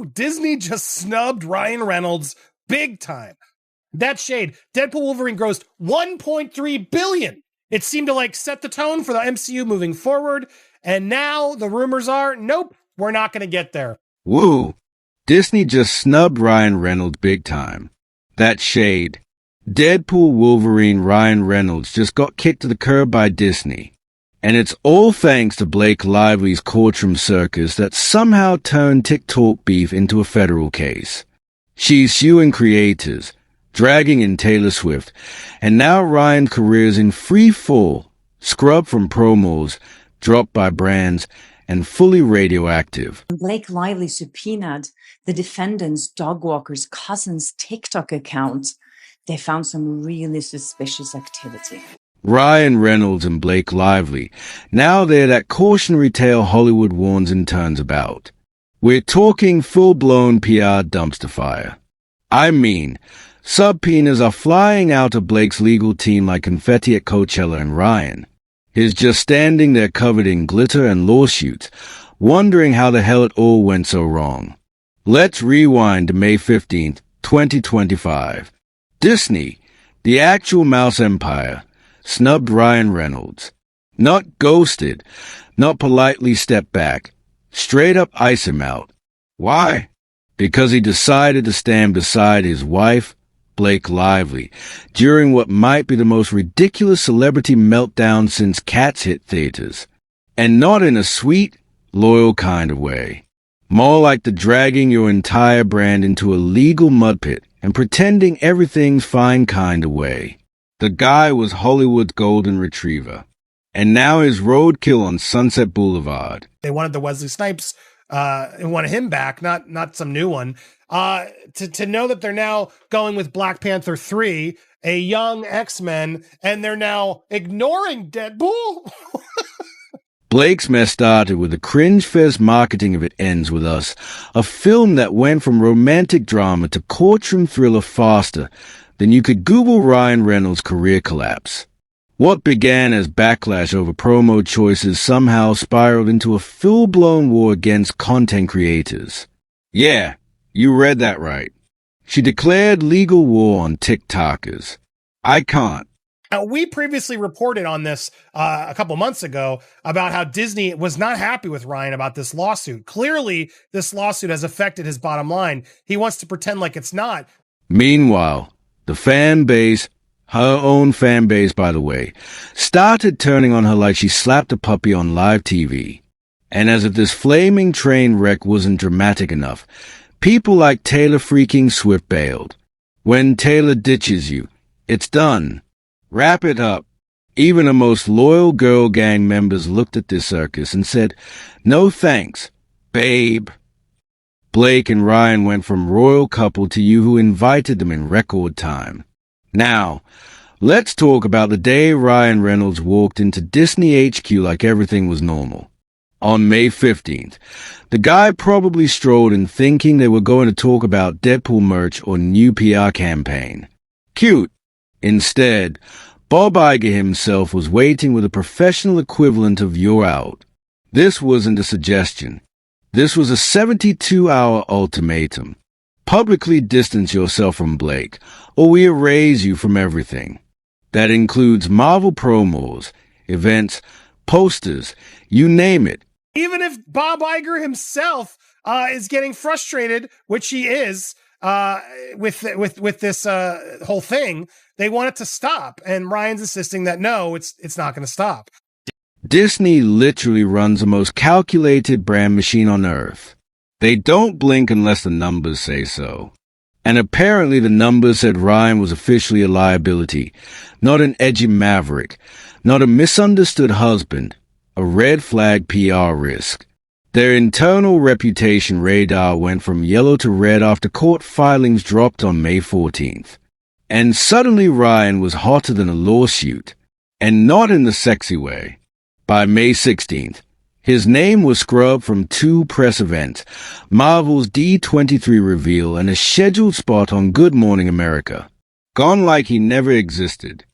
Disney just snubbed Ryan Reynolds big time. That shade. Deadpool Wolverine grossed $1.3 billion. It seemed to set the tone for the MCU moving forward. And now the rumors are, nope, we're not going to get there. Woo. Disney just snubbed Ryan Reynolds big time. That shade. Deadpool Wolverine Ryan Reynolds just got kicked to the curb by Disney. And it's all thanks to Blake Lively's courtroom circus that somehow turned TikTok beef into a federal case. She's suing creators, dragging in Taylor Swift, and now Ryan's career's in free fall, scrubbed from promos, dropped by brands, and fully radioactive. Blake Lively subpoenaed the defendant's dog walker's cousin's TikTok account. They found some really suspicious activity. Ryan Reynolds and Blake Lively, now they're that cautionary tale Hollywood warns and turns about. We're talking full-blown PR dumpster fire. I mean, subpoenas are flying out of Blake's legal team like confetti at Coachella, and Ryan is just standing there covered in glitter and lawsuits, wondering how the hell it all went so wrong. Let's rewind to May 15th, 2025. Disney, the actual mouse empire, snubbed Ryan Reynolds. Not ghosted, not politely stepped back, straight up ice him out. Why? Because he decided to stand beside his wife, Blake Lively, during what might be the most ridiculous celebrity meltdown since Cats hit theaters. And not in a sweet, loyal kind of way. More like the dragging your entire brand into a legal mud pit and pretending everything's fine kind of way. The guy was Hollywood's golden retriever, and now is roadkill on Sunset Boulevard. They wanted the Wesley Snipes and wanted him back, not some new one. To know that they're now going with Black Panther 3, a young X-Men, and they're now ignoring Deadpool? Blake's mess started with the cringe-fest marketing of It Ends With Us, a film that went from romantic drama to courtroom thriller faster than you could Google Ryan Reynolds' career collapse. What began as backlash over promo choices somehow spiraled into a full-blown war against content creators. Yeah, you read that right. She declared legal war on TikTokers. I can't. We previously reported on this a couple months ago about how Disney was not happy with Ryan about this lawsuit. Clearly, this lawsuit has affected his bottom line. He wants to pretend like it's not. Meanwhile, the fan base, her own fan base, by the way, started turning on her like she slapped a puppy on live TV. And as if this flaming train wreck wasn't dramatic enough, people like Taylor freaking Swift bailed. When Taylor ditches you, it's done. Wrap it up. Even the most loyal girl gang members looked at this circus and said, no thanks, babe. Blake and Ryan went from royal couple to you who invited them in record time. Now, let's talk about the day Ryan Reynolds walked into Disney HQ like everything was normal. On May 15th, the guy probably strolled in thinking they were going to talk about Deadpool merch or new PR campaign. Cute. Instead, Bob Iger himself was waiting with a professional equivalent of "you're out." This wasn't a suggestion. This was a 72-hour ultimatum. Publicly distance yourself from Blake, or we erase you from everything. That includes Marvel promos, events, posters, you name it. Even if Bob Iger himself is getting frustrated, which he is, with this whole thing, they want it to stop, and Ryan's insisting that no, it's not going to stop. Disney literally runs the most calculated brand machine on earth. They don't blink unless the numbers say so. And apparently the numbers said Ryan was officially a liability, not an edgy maverick, not a misunderstood husband, a red flag PR risk. Their internal reputation radar went from yellow to red after court filings dropped on May 14th. And suddenly Ryan was hotter than a lawsuit, and not in the sexy way. By May 16th, his name was scrubbed from 2 press events, Marvel's D23 reveal, and a scheduled spot on Good Morning America. Gone like he never existed.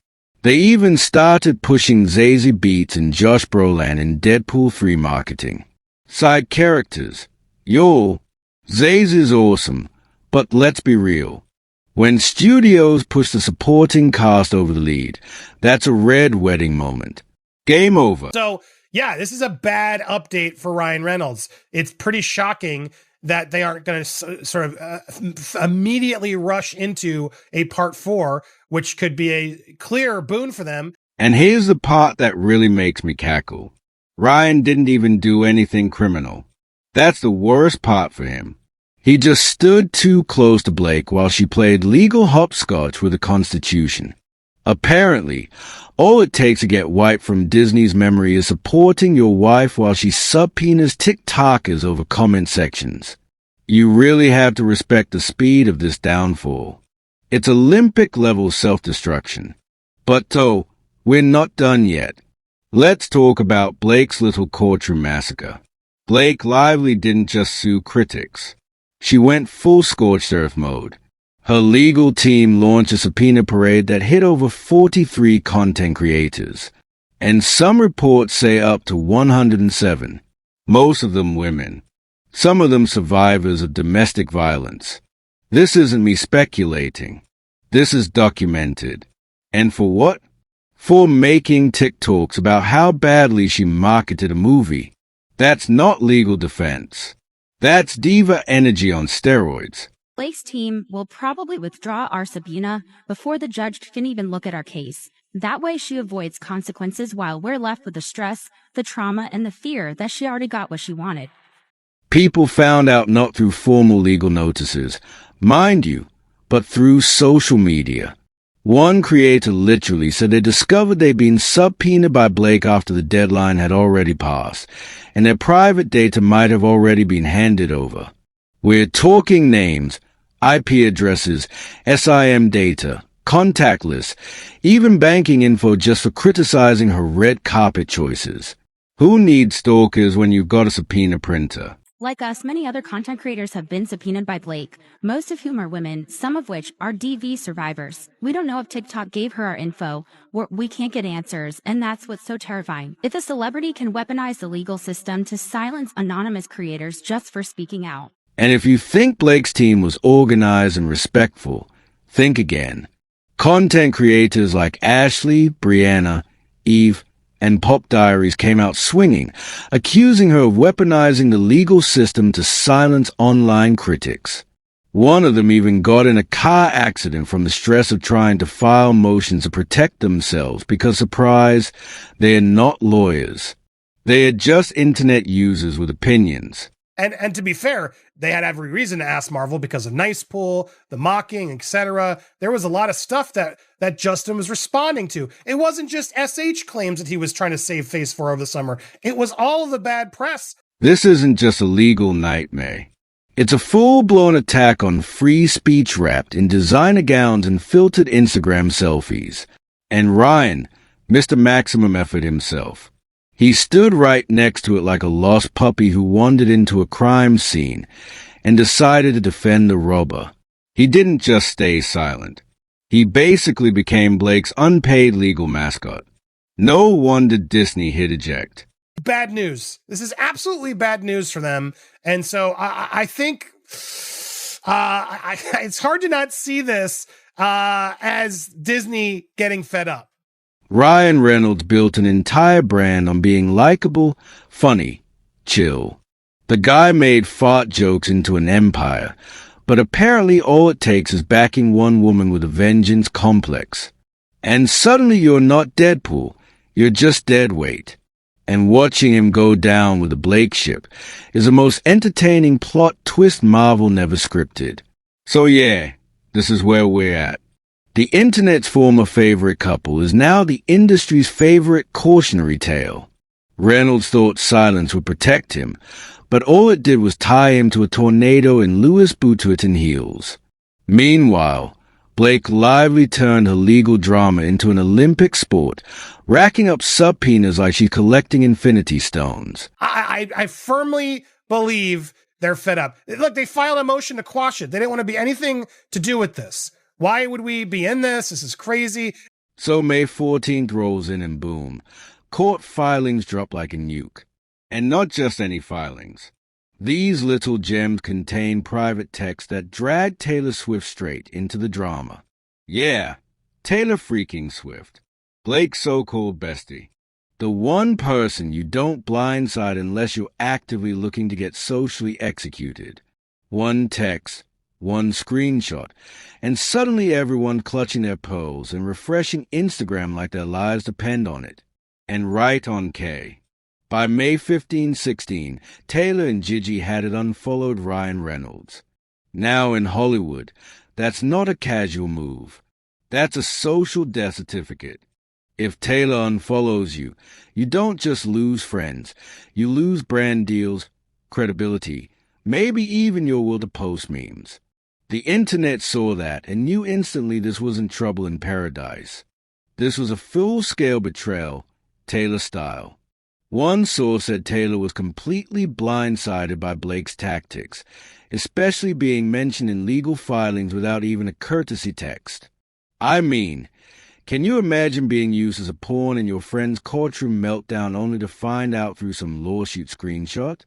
They even started pushing Zazie Beetz and Josh Brolin in Deadpool 3 marketing. Side characters, y'all, Zays is awesome, but let's be real. When studios push the supporting cast over the lead, that's a red wedding moment. Game over. So, yeah, this is a bad update for Ryan Reynolds. It's pretty shocking that they aren't going to sort of immediately rush into a part 4, which could be a clear boon for them. And here's the part that really makes me cackle. Ryan didn't even do anything criminal. That's the worst part for him. He just stood too close to Blake while she played legal hopscotch with the Constitution. Apparently, all it takes to get wiped from Disney's memory is supporting your wife while she subpoenas TikTokers over comment sections. You really have to respect the speed of this downfall. It's Olympic-level self-destruction. But though, we're not done yet. Let's talk about Blake's little courtroom massacre. Blake Lively didn't just sue critics. She went full scorched earth mode. Her legal team launched a subpoena parade that hit over 43 content creators, and some reports say up to 107, most of them women, some of them survivors of domestic violence. This isn't me speculating. This is documented. And for what? For making TikToks about how badly she marketed a movie. That's not legal defense. That's diva energy on steroids. Blake's team will probably withdraw our subpoena before the judge can even look at our case. That way she avoids consequences while we're left with the stress, the trauma, and the fear that she already got what she wanted. People found out not through formal legal notices, mind you, but through social media. One creator literally said they discovered they'd been subpoenaed by Blake after the deadline had already passed, and their private data might have already been handed over. We're talking names, IP addresses, SIM data, contact lists, even banking info just for criticizing her red carpet choices. Who needs stalkers when you've got a subpoena printer? Like us, many other content creators have been subpoenaed by Blake, most of whom are women, some of which are DV survivors. We don't know if TikTok gave her our info, or we can't get answers, and that's what's so terrifying. If a celebrity can weaponize the legal system to silence anonymous creators just for speaking out. And if you think Blake's team was organized and respectful, think again. Content creators like Ashley, Brianna, Eve, and Pop Diaries came out swinging, accusing her of weaponizing the legal system to silence online critics. One of them even got in a car accident from the stress of trying to file motions to protect themselves because, surprise, they are not lawyers. They are just internet users with opinions. And to be fair, they had every reason to ask Marvel because of Nice Pool, the mocking, etc. There was a lot of stuff that Justin was responding to. It wasn't just SH claims that he was trying to save Phase 4 over the summer. It was all of the bad press. This isn't just a legal nightmare. It's a full-blown attack on free speech wrapped in designer gowns and filtered Instagram selfies. And Ryan, Mr. Maximum Effort himself. He stood right next to it like a lost puppy who wandered into a crime scene and decided to defend the robber. He didn't just stay silent. He basically became Blake's unpaid legal mascot. No wonder Disney hit eject. Bad news. This is absolutely bad news for them. And so I think it's hard to not see this as Disney getting fed up. Ryan Reynolds built an entire brand on being likable, funny, chill. The guy made fart jokes into an empire, but apparently all it takes is backing one woman with a vengeance complex. And suddenly you're not Deadpool, you're just deadweight. And watching him go down with the Blake ship is the most entertaining plot twist Marvel never scripted. So yeah, this is where we're at. The internet's former favorite couple is now the industry's favorite cautionary tale. Reynolds thought silence would protect him, but all it did was tie him to a tornado in Louis Vuitton heels. Meanwhile, Blake Lively turned her legal drama into an Olympic sport, racking up subpoenas like she's collecting infinity stones. I firmly believe they're fed up. Look, they filed a motion to quash it. They didn't want to be anything to do with this. Why would we be in this? This is crazy. So May 14th rolls in and boom, court filings drop like a nuke. And not just any filings. These little gems contain private text that drag Taylor Swift straight into the drama. Yeah, Taylor freaking Swift, Blake's so-called bestie. The one person you don't blindside unless you're actively looking to get socially executed. One text, one screenshot, and suddenly everyone clutching their pearls and refreshing Instagram like their lives depend on it. And right on K. By May 15-16, Taylor and Gigi had it unfollowed Ryan Reynolds. Now in Hollywood, that's not a casual move. That's a social death certificate. If Taylor unfollows you, you don't just lose friends. You lose brand deals, credibility, maybe even your will to post memes. The internet saw that and knew instantly this wasn't trouble in paradise. This was a full-scale betrayal, Taylor style. One source said Taylor was completely blindsided by Blake's tactics, especially being mentioned in legal filings without even a courtesy text. I mean, can you imagine being used as a pawn in your friend's courtroom meltdown only to find out through some lawsuit screenshot?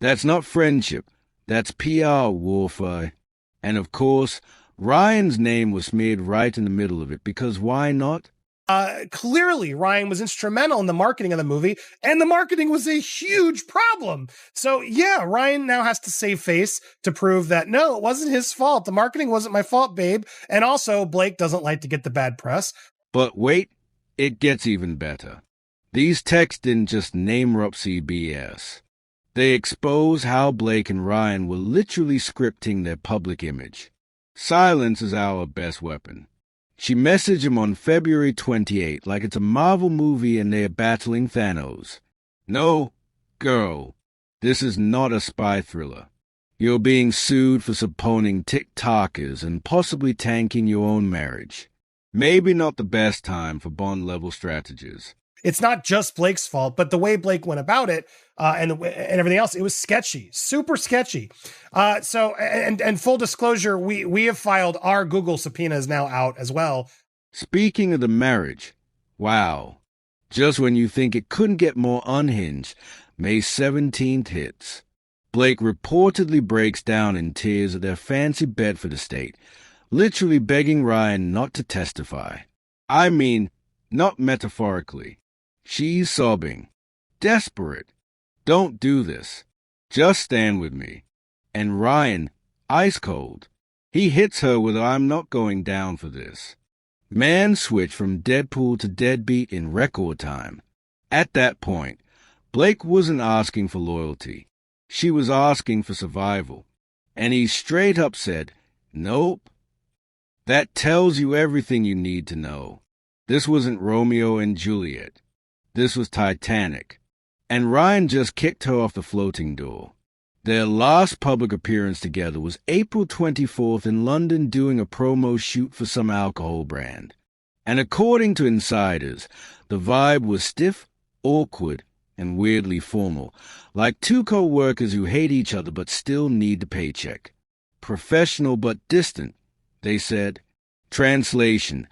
That's not friendship, that's PR warfare. And of course, Ryan's name was smeared right in the middle of it, because why not? Clearly, Ryan was instrumental in the marketing of the movie, and the marketing was a huge problem. So, yeah, Ryan now has to save face to prove that, no, it wasn't his fault. The marketing wasn't my fault, babe. And also, Blake doesn't like to get the bad press. But wait, it gets even better. These texts didn't just name-drop CBS. They expose how Blake and Ryan were literally scripting their public image. Silence is our best weapon. She messaged him on February 28 like it's a Marvel movie and they're battling Thanos. No, girl, this is not a spy thriller. You're being sued for supporting TikTokers and possibly tanking your own marriage. Maybe not the best time for Bond-level strategies. It's not just Blake's fault, but the way Blake went about it and everything else, it was sketchy, super sketchy. So full disclosure, we have filed our Google subpoenas now out as well. Speaking of the marriage, wow. Just when you think it couldn't get more unhinged, May 17th hits. Blake reportedly breaks down in tears at their fancy Bedford estate, literally begging Ryan not to testify. I mean, not metaphorically. She's sobbing. Desperate. Don't do this. Just stand with me. And Ryan, ice cold. He hits her with I'm not going down for this. Man switched from Deadpool to deadbeat in record time. At that point, Blake wasn't asking for loyalty. She was asking for survival. And he straight up said, nope. That tells you everything you need to know. This wasn't Romeo and Juliet. This was Titanic. And Ryan just kicked her off the floating door. Their last public appearance together was April 24th in London doing a promo shoot for some alcohol brand. And according to insiders, the vibe was stiff, awkward, and weirdly formal, like two co-workers who hate each other but still need the paycheck. Professional but distant, they said. Translation: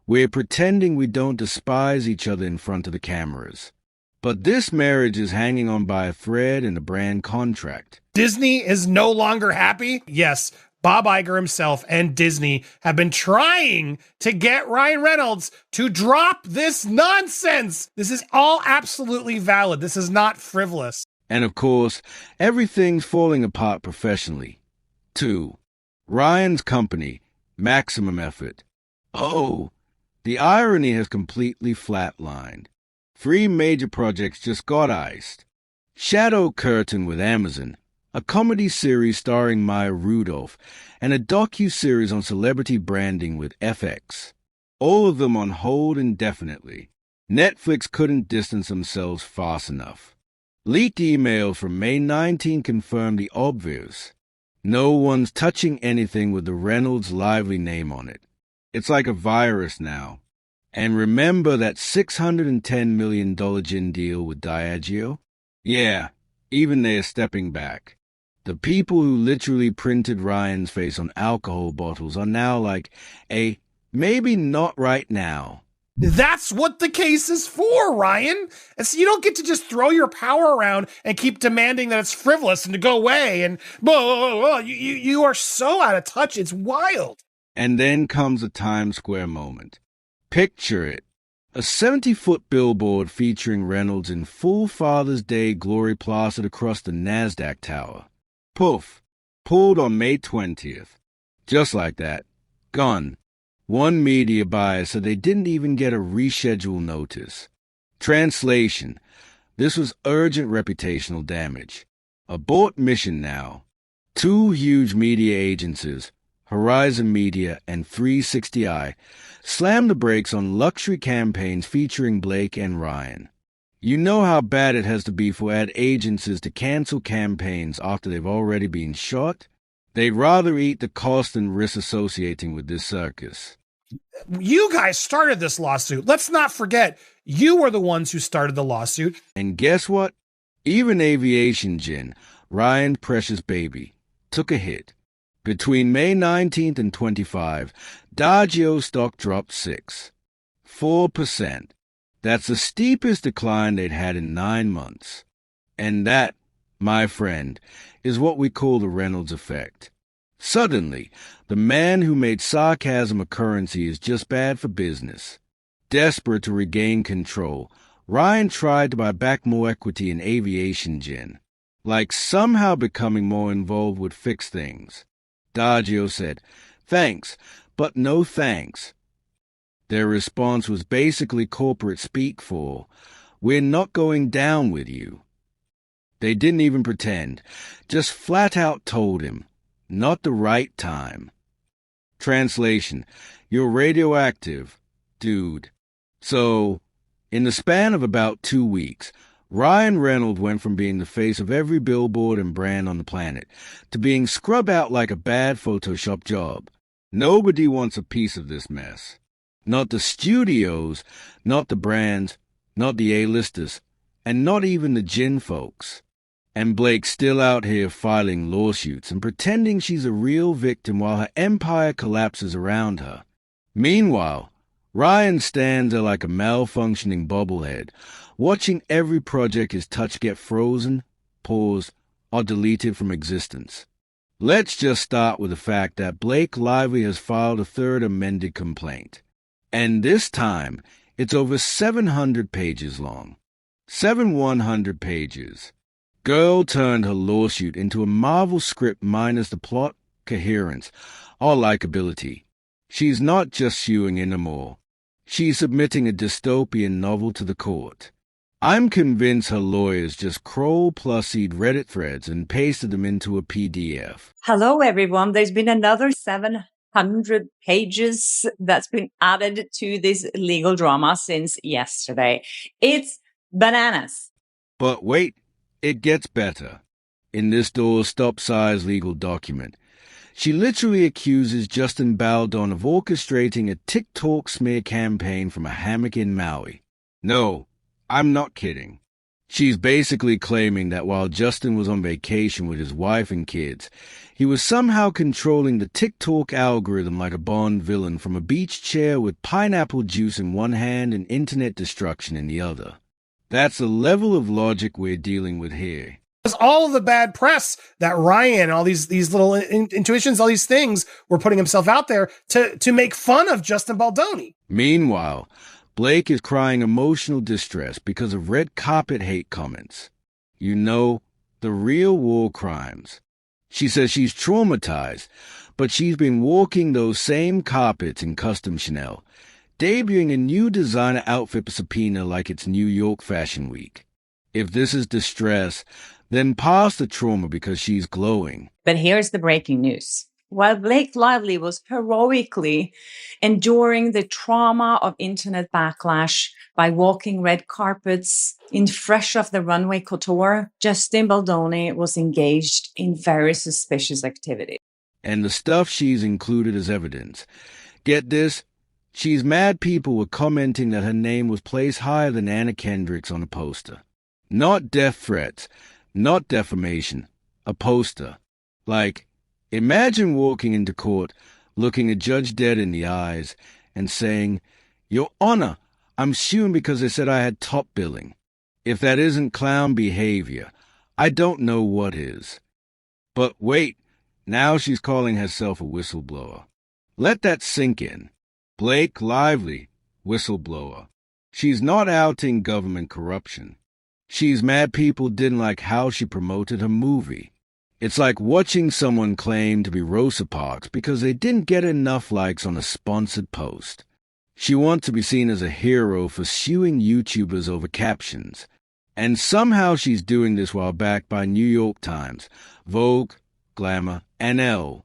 we're pretending we don't despise each other in front of the cameras. But this marriage is hanging on by a thread in the brand contract. Disney is no longer happy? Yes, Bob Iger himself and Disney have been trying to get Ryan Reynolds to drop this nonsense. This is all absolutely valid. This is not frivolous. And of course, everything's falling apart professionally. 2. Ryan's company, Maximum Effort. Oh, the irony has completely flatlined. 3 major projects just got iced. Shadow Curtain with Amazon, a comedy series starring Maya Rudolph, and a docu-series on celebrity branding with FX. All of them on hold indefinitely. Netflix couldn't distance themselves fast enough. Leaked emails from May 19 confirmed the obvious. No one's touching anything with the Reynolds lively name on it. It's like a virus now. And remember that $610 million gin deal with Diageo? Yeah, even they're stepping back. The people who literally printed Ryan's face on alcohol bottles are now like, maybe not right now. That's what the case is for, Ryan. And so you don't get to just throw your power around and keep demanding that it's frivolous and to go away. And you are so out of touch. It's wild. And then comes a Times Square moment. Picture it. A 70-foot billboard featuring Reynolds in full Father's Day glory plastered across the NASDAQ tower. Poof. Pulled on May 20th. Just like that. Gone. One media buyer said they didn't even get a reschedule notice. Translation. This was urgent reputational damage. Abort mission now. 2 huge media agencies, Horizon Media and 360i, slammed the brakes on luxury campaigns featuring Blake and Ryan. You know how bad it has to be for ad agencies to cancel campaigns after they've already been shot? They'd rather eat the cost and risk associating with this circus. You guys started this lawsuit. Let's not forget, you were the ones who started the lawsuit. And guess what? Even aviation gin, Ryan's precious baby, took a hit. Between May 19th and 25, Diageo stock dropped 4%. That's the steepest decline they'd had in 9 months. And that, my friend, is what we call the Reynolds effect. Suddenly, the man who made sarcasm a currency is just bad for business. Desperate to regain control, Ryan tried to buy back more equity in aviation gin, like somehow becoming more involved would fix things. Diageo said, "Thanks, but no thanks." Their response was basically corporate speak for, "We're not going down with you." They didn't even pretend, just flat out told him, "Not the right time." Translation, "You're radioactive, dude." So, in the span of about 2 weeks, Ryan Reynolds went from being the face of every billboard and brand on the planet to being scrubbed out like a bad Photoshop job. Nobody wants a piece of this mess. Not the studios, not the brands, not the A-listers, and not even the gin folks. And Blake's still out here filing lawsuits and pretending she's a real victim while her empire collapses around her. Meanwhile, Ryan stands there like a malfunctioning bobblehead, watching every project his touch get frozen, paused, or deleted from existence. Let's just start with the fact that Blake Lively has filed a 3rd amended complaint. And this time, it's over 700 pages long. 700 pages. Girl turned her lawsuit into a Marvel script minus the plot, coherence, or likability. She's not just suing anymore. She's submitting a dystopian novel to the court. I'm convinced her lawyers just Kroll+Seed Reddit threads and pasted them into a PDF. Hello, everyone. There's been another 700 pages that's been added to this legal drama since yesterday. It's bananas. But wait, it gets better. In this door-stop-size legal document, she literally accuses Justin Baldoni of orchestrating a TikTok smear campaign from a hammock in Maui. No, I'm not kidding. She's basically claiming that while Justin was on vacation with his wife and kids, he was somehow controlling the TikTok algorithm like a Bond villain from a beach chair with pineapple juice in one hand and internet destruction in the other. That's the level of logic we're dealing with here. All of the bad press that Ryan, all these little intuitions, all these things were putting himself out there to make fun of Justin Baldoni. Meanwhile, Blake is crying emotional distress because of red carpet hate comments. You know, the real war crimes. She says she's traumatized, but she's been walking those same carpets in custom Chanel, debuting a new designer outfit for Subpoena like it's New York Fashion Week. If this is distress, then pass the trauma because she's glowing. But here's the breaking news. While Blake Lively was heroically enduring the trauma of internet backlash by walking red carpets in fresh off the runway couture, Justin Baldoni was engaged in very suspicious activity. And the stuff she's included as evidence. Get this? She's mad people were commenting that her name was placed higher than Anna Kendrick's on a poster. Not death threats, not defamation, a poster. Like, imagine walking into court, looking a judge dead in the eyes, and saying, "Your Honor, I'm suing because they said I had top billing. If that isn't clown behavior, I don't know what is. But wait, now she's calling herself a whistleblower. Let that sink in. Blake Lively, whistleblower. She's not outing government corruption. She's mad people didn't like how she promoted her movie. It's like watching someone claim to be Rosa Parks because they didn't get enough likes on a sponsored post. She wants to be seen as a hero for suing YouTubers over captions. And somehow she's doing this while backed by New York Times, Vogue, Glamour, and Elle.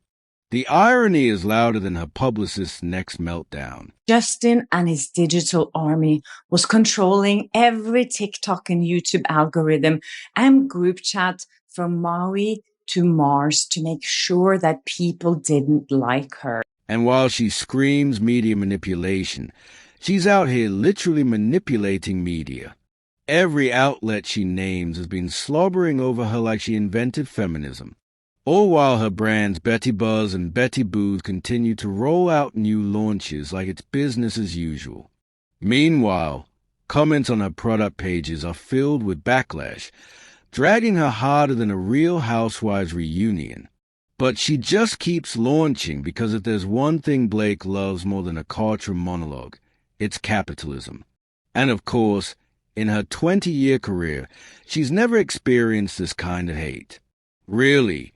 The irony is louder than her publicist's next meltdown. Justin and his digital army was controlling every TikTok and YouTube algorithm and group chat from Maui to Mars to make sure that people didn't like her. And while she screams media manipulation, she's out here literally manipulating media. Every outlet she names has been slobbering over her like she invented feminism. All while her brands Betty Buzz and Betty Booth continue to roll out new launches like it's business as usual. Meanwhile, comments on her product pages are filled with backlash, dragging her harder than a Real Housewives reunion. But she just keeps launching because if there's one thing Blake loves more than a courtroom monologue, it's capitalism. And of course, in her 20-year career, she's never experienced this kind of hate. Really,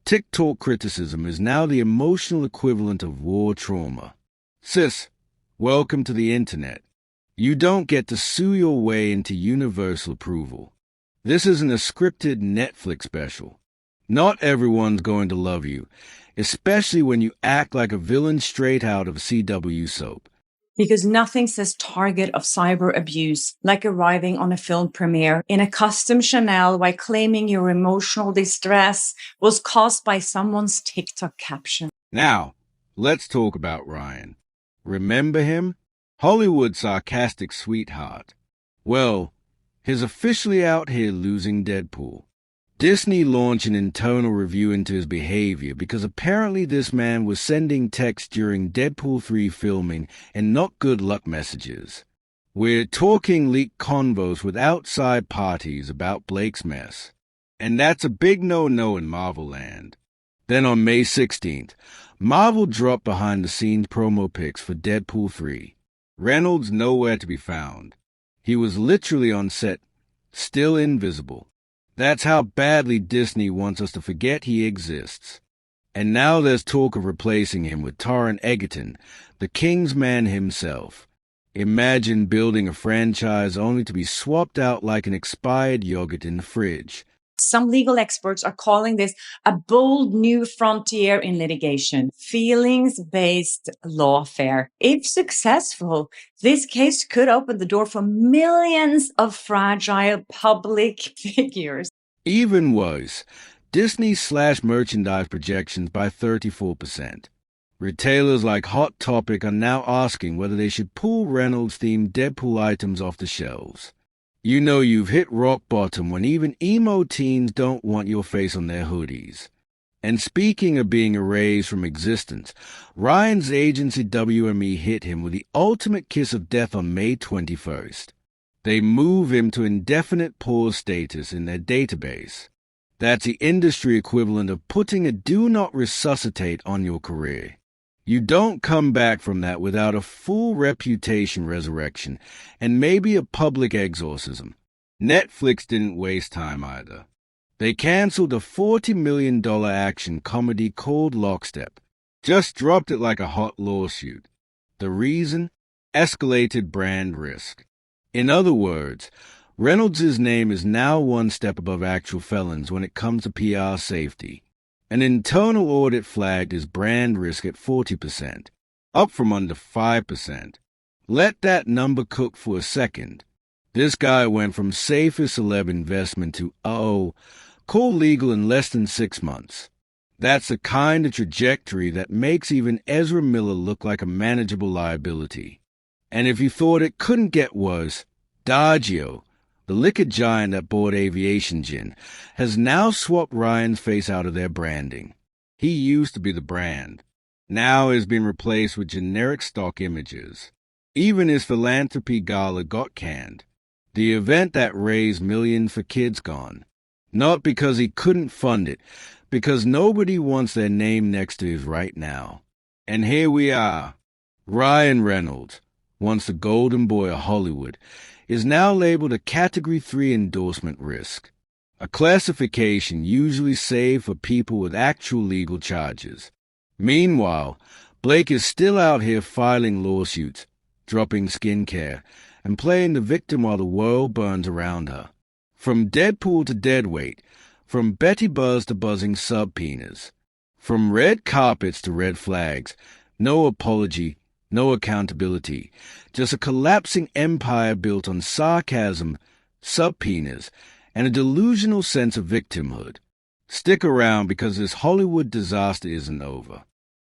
TikTok criticism is now the emotional equivalent of war trauma. Sis, welcome to the internet. You don't get to sue your way into universal approval. This isn't a scripted Netflix special. Not everyone's going to love you, especially when you act like a villain straight out of a CW soap. Because nothing says target of cyber abuse like arriving on a film premiere in a custom Chanel while claiming your emotional distress was caused by someone's TikTok caption. Now, let's talk about Ryan. Remember him? Hollywood's sarcastic sweetheart. Well, he's officially out here losing Deadpool. Disney launched an internal review into his behavior because apparently this man was sending texts during Deadpool 3 filming and not good luck messages. We're talking leaked convos with outside parties about Blake's mess. And that's a big no-no in Marvel land. Then on May 16th, Marvel dropped behind-the-scenes promo pics for Deadpool 3. Reynolds nowhere to be found. He was literally on set, still invisible. That's how badly Disney wants us to forget he exists. And now there's talk of replacing him with Taron Egerton, the King's man himself. Imagine building a franchise only to be swapped out like an expired yogurt in the fridge. Some legal experts are calling this a bold new frontier in litigation, feelings-based lawfare. If successful, this case could open the door for millions of fragile public figures. Even worse, Disney slashed merchandise projections by 34%. Retailers like Hot Topic are now asking whether they should pull Reynolds-themed Deadpool items off the shelves. You know you've hit rock bottom when even emo teens don't want your face on their hoodies. And speaking of being erased from existence, Ryan's agency WME hit him with the ultimate kiss of death on May 21st. They move him to indefinite pause status in their database. That's the industry equivalent of putting a do not resuscitate on your career. You don't come back from that without a full reputation resurrection and maybe a public exorcism. Netflix didn't waste time either. They canceled a $40 million action comedy called Lockstep. Just dropped it like a hot lawsuit. The reason? Escalated brand risk. In other words, Reynolds' name is now one step above actual felons when it comes to PR safety. An internal audit flagged his brand risk at 40%, up from under 5%. Let that number cook for a second. This guy went from safest celeb investment to, call legal in less than 6 months. That's the kind of trajectory that makes even Ezra Miller look like a manageable liability. And if you thought it couldn't get worse, Diageo, the liquor giant that bought Aviation Gin, has now swapped Ryan's face out of their branding. He used to be the brand. Now has been replaced with generic stock images. Even his philanthropy gala got canned. The event that raised millions for kids gone. Not because he couldn't fund it, because nobody wants their name next to his right now. And here we are. Ryan Reynolds, once the golden boy of Hollywood, is now labeled a Category 3 endorsement risk, a classification usually saved for people with actual legal charges. Meanwhile, Blake is still out here filing lawsuits, dropping skincare, and playing the victim while the world burns around her. From Deadpool to deadweight, from Betty Buzz to buzzing subpoenas, from red carpets to red flags, no apology, no accountability, just a collapsing empire built on sarcasm, subpoenas, and a delusional sense of victimhood. Stick around because this Hollywood disaster isn't over.